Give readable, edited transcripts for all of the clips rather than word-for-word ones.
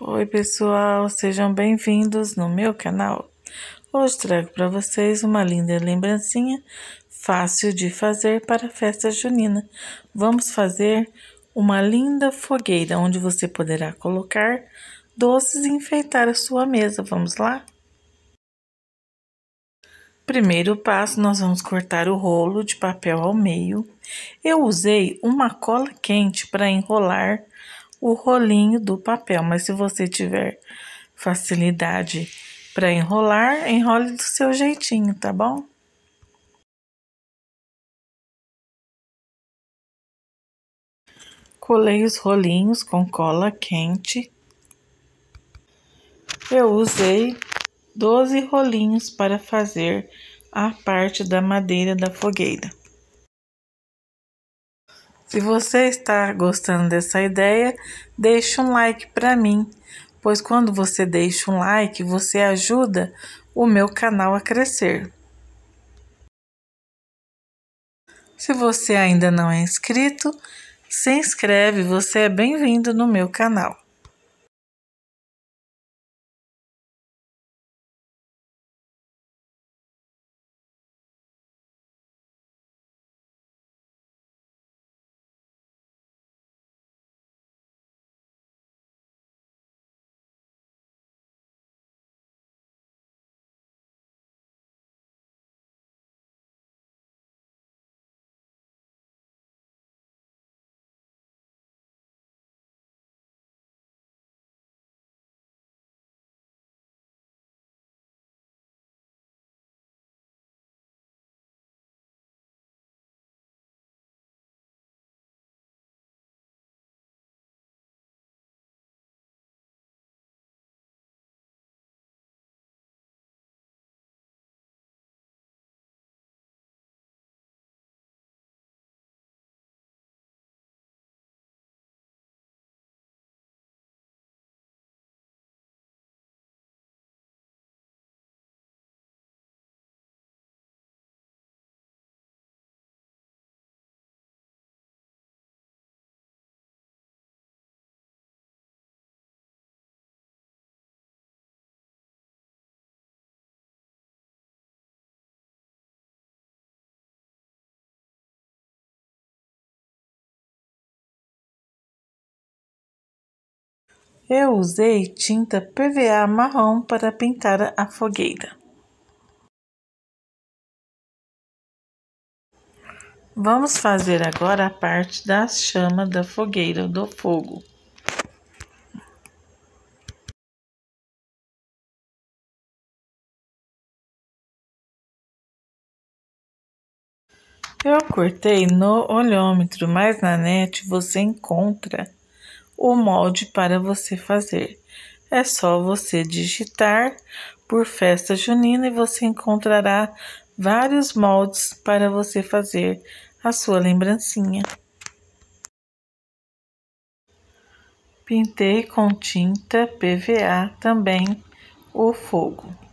Oi pessoal, sejam bem-vindos no meu canal. Hoje trago para vocês uma linda lembrancinha fácil de fazer para a festa junina. Vamos fazer uma linda fogueira onde você poderá colocar doces e enfeitar a sua mesa. Vamos lá? Primeiro passo, nós vamos cortar o rolo de papel ao meio. Eu usei uma cola quente para enrolar o rolinho do papel, mas se você tiver facilidade para enrolar, enrole do seu jeitinho, tá bom? Colei os rolinhos com cola quente. Eu usei 12 rolinhos para fazer a parte da madeira da fogueira. Se você está gostando dessa ideia, deixe um like para mim, pois quando você deixa um like, você ajuda o meu canal a crescer. Se você ainda não é inscrito, se inscreve, você é bem-vindo no meu canal. Eu usei tinta PVA marrom para pintar a fogueira. Vamos fazer agora a parte da chama da fogueira, do fogo. Eu cortei no olhômetro, mas na net você encontra o molde para você fazer. É só você digitar por festa junina e você encontrará vários moldes para você fazer a sua lembrancinha. Pintei com tinta PVA também o fogo.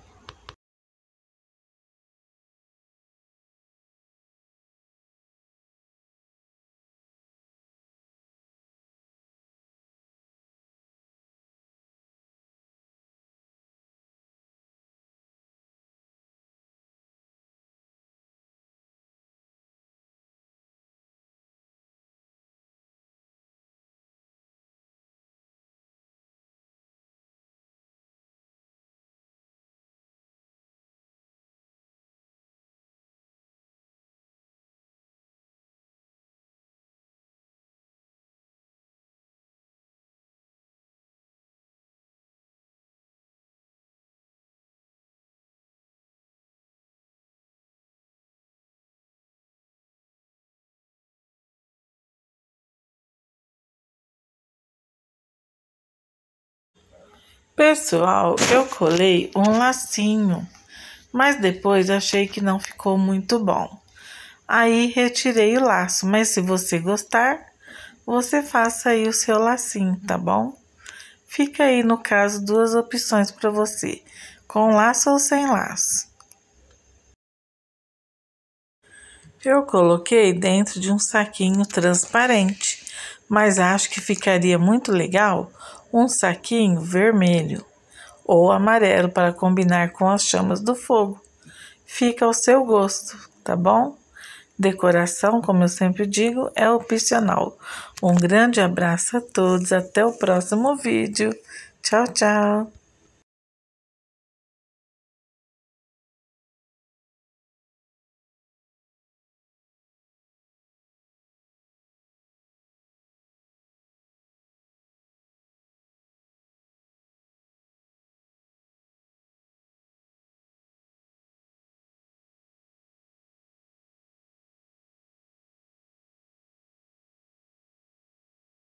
Pessoal, eu colei um lacinho, mas depois achei que não ficou muito bom. Aí retirei o laço, mas se você gostar, você faça aí o seu lacinho, tá bom? Fica aí, no caso, duas opções para você, com laço ou sem laço. Eu coloquei dentro de um saquinho transparente, mas acho que ficaria muito legal um saquinho vermelho ou amarelo para combinar com as chamas do fogo. Fica ao seu gosto, tá bom? Decoração, como eu sempre digo, é opcional. Um grande abraço a todos, até o próximo vídeo. Tchau, tchau!